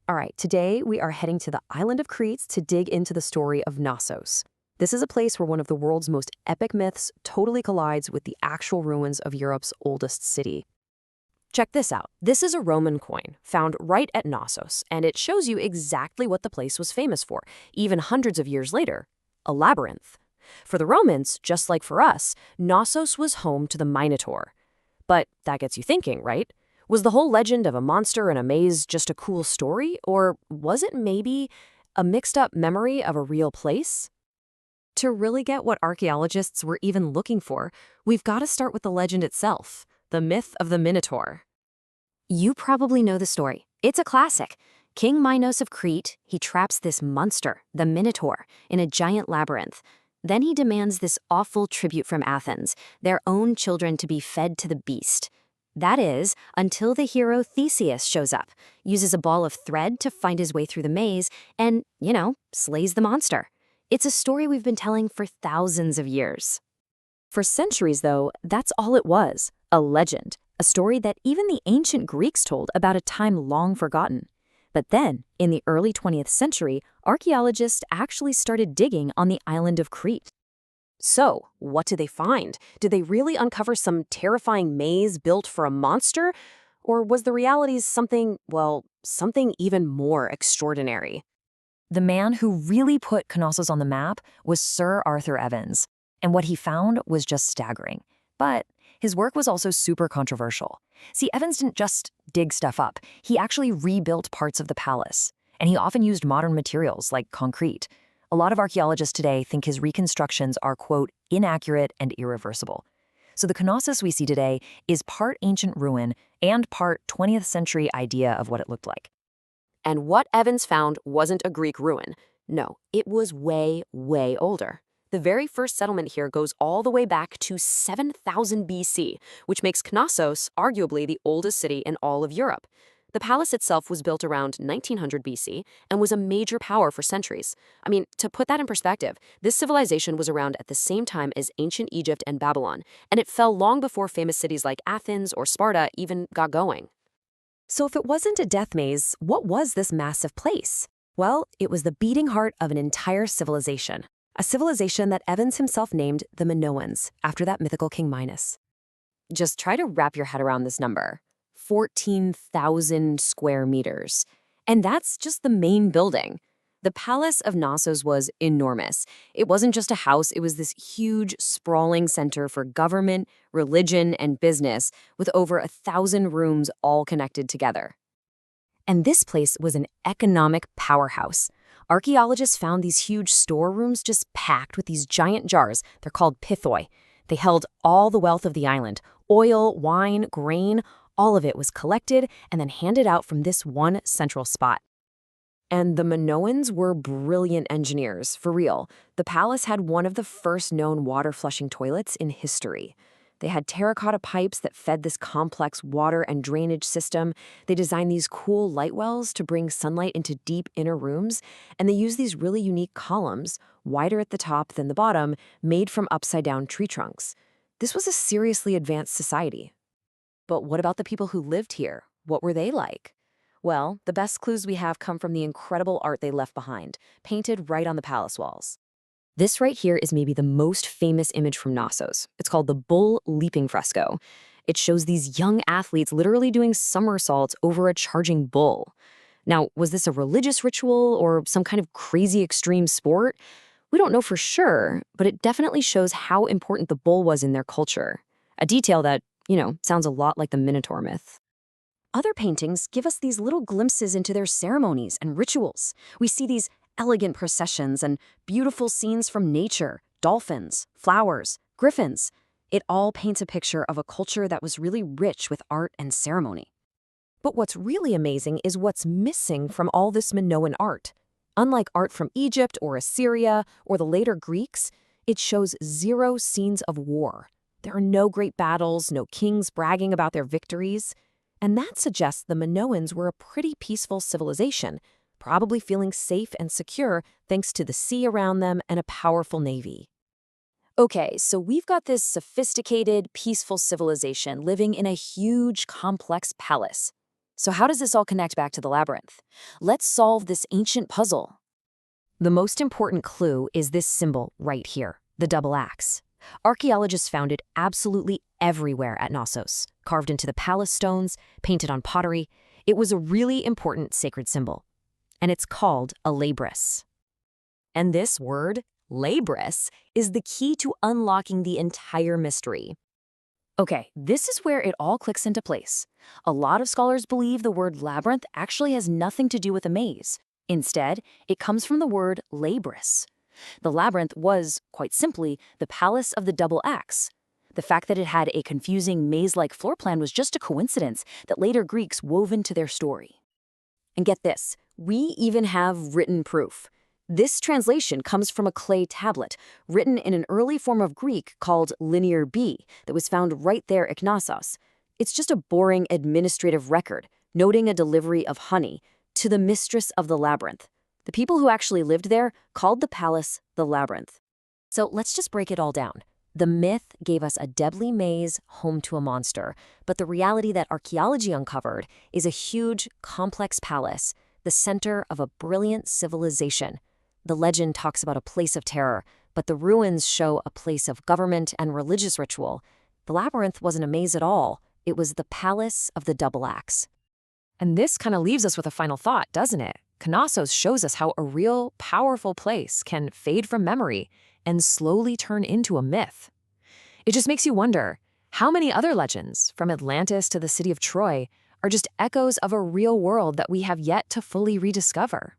All right, today we are heading to the island of Crete to dig into the story of Knossos. This is a place where one of the world's most epic myths totally collides with the actual ruins of Europe's oldest city. Check this out. This is a Roman coin found right at Knossos, and it shows you exactly what the place was famous for, even hundreds of years later: a labyrinth. For the Romans, just like for us, Knossos was home to the Minotaur. But that gets you thinking, right? Was the whole legend of a monster in a maze just a cool story, or was it maybe a mixed-up memory of a real place? To really get what archaeologists were even looking for, we've got to start with the legend itself, the myth of the Minotaur. You probably know the story. It's a classic. King Minos of Crete, he traps this monster, the Minotaur, in a giant labyrinth. Then he demands this awful tribute from Athens, their own children to be fed to the beast. That is, until the hero Theseus shows up, uses a ball of thread to find his way through the maze, and, slays the monster. It's a story we've been telling for thousands of years. For centuries, though, that's all it was: a legend, a story that even the ancient Greeks told about a time long forgotten. But then, in the early 20th century, archaeologists actually started digging on the island of Crete. So, what did they find? Did they really uncover some terrifying maze built for a monster? Or was the reality something even more extraordinary? The man who really put Knossos on the map was Sir Arthur Evans, and what he found was just staggering. But his work was also super controversial. See, Evans didn't just dig stuff up, he actually rebuilt parts of the palace, and he often used modern materials like concrete. A lot of archaeologists today think his reconstructions are, quote, inaccurate and irreversible. So the Knossos we see today is part ancient ruin and part 20th century idea of what it looked like. And what Evans found wasn't a Greek ruin. No, it was way, way older. The very first settlement here goes all the way back to 7000 BC, which makes Knossos arguably the oldest city in all of Europe. The palace itself was built around 1900 BC and was a major power for centuries. I mean, to put that in perspective, this civilization was around at the same time as ancient Egypt and Babylon, and it fell long before famous cities like Athens or Sparta even got going. So if it wasn't a death maze, what was this massive place? Well, it was the beating heart of an entire civilization. A civilization that Evans himself named the Minoans, after that mythical King Minos. Just try to wrap your head around this number: 14,000 square meters. And that's just the main building. The Palace of Knossos was enormous. It wasn't just a house, it was this huge, sprawling center for government, religion, and business, with over 1,000 rooms all connected together. And this place was an economic powerhouse. Archaeologists found these huge storerooms just packed with these giant jars. They're called pithoi. They held all the wealth of the island: oil, wine, grain. All of it was collected and then handed out from this one central spot. And the Minoans were brilliant engineers, for real. The palace had one of the first known water-flushing toilets in history. They had terracotta pipes that fed this complex water and drainage system. They designed these cool light wells to bring sunlight into deep inner rooms, and they used these really unique columns, wider at the top than the bottom, made from upside-down tree trunks. This was a seriously advanced society. But what about the people who lived here? What were they like? Well, the best clues we have come from the incredible art they left behind, painted right on the palace walls. This right here is maybe the most famous image from Knossos. It's called the Bull Leaping Fresco. It shows these young athletes literally doing somersaults over a charging bull. Now, was this a religious ritual or some kind of crazy extreme sport? We don't know for sure, but it definitely shows how important the bull was in their culture. A detail that, sounds a lot like the Minotaur myth. Other paintings give us these little glimpses into their ceremonies and rituals. We see these elegant processions and beautiful scenes from nature: dolphins, flowers, griffins. It all paints a picture of a culture that was really rich with art and ceremony. But what's really amazing is what's missing from all this Minoan art. Unlike art from Egypt or Assyria or the later Greeks, it shows zero scenes of war. There are no great battles, no kings bragging about their victories. And that suggests the Minoans were a pretty peaceful civilization, probably feeling safe and secure thanks to the sea around them and a powerful navy. Okay, so we've got this sophisticated, peaceful civilization living in a huge, complex palace. So how does this all connect back to the labyrinth? Let's solve this ancient puzzle. The most important clue is this symbol right here, the double axe. Archaeologists found it absolutely everywhere at Knossos, carved into the palace stones, painted on pottery. It was a really important sacred symbol. And it's called a labrys. And this word, labrys, is the key to unlocking the entire mystery. Okay, this is where it all clicks into place. A lot of scholars believe the word labyrinth actually has nothing to do with a maze. Instead, it comes from the word labrys. The labyrinth was, quite simply, the palace of the double axe. The fact that it had a confusing maze-like floor plan was just a coincidence that later Greeks wove into their story. And get this, we even have written proof. This translation comes from a clay tablet, written in an early form of Greek called Linear B, that was found right there at Knossos. It's just a boring administrative record, noting a delivery of honey to the mistress of the labyrinth. The people who actually lived there called the palace the labyrinth. So let's just break it all down. The myth gave us a deadly maze home to a monster, but the reality that archaeology uncovered is a huge, complex palace, the center of a brilliant civilization. The legend talks about a place of terror, but the ruins show a place of government and religious ritual. The labyrinth wasn't a maze at all. It was the palace of the double axe. And this kind of leaves us with a final thought, doesn't it? Knossos shows us how a real, powerful place can fade from memory and slowly turn into a myth. It just makes you wonder, how many other legends, from Atlantis to the city of Troy, are just echoes of a real world that we have yet to fully rediscover?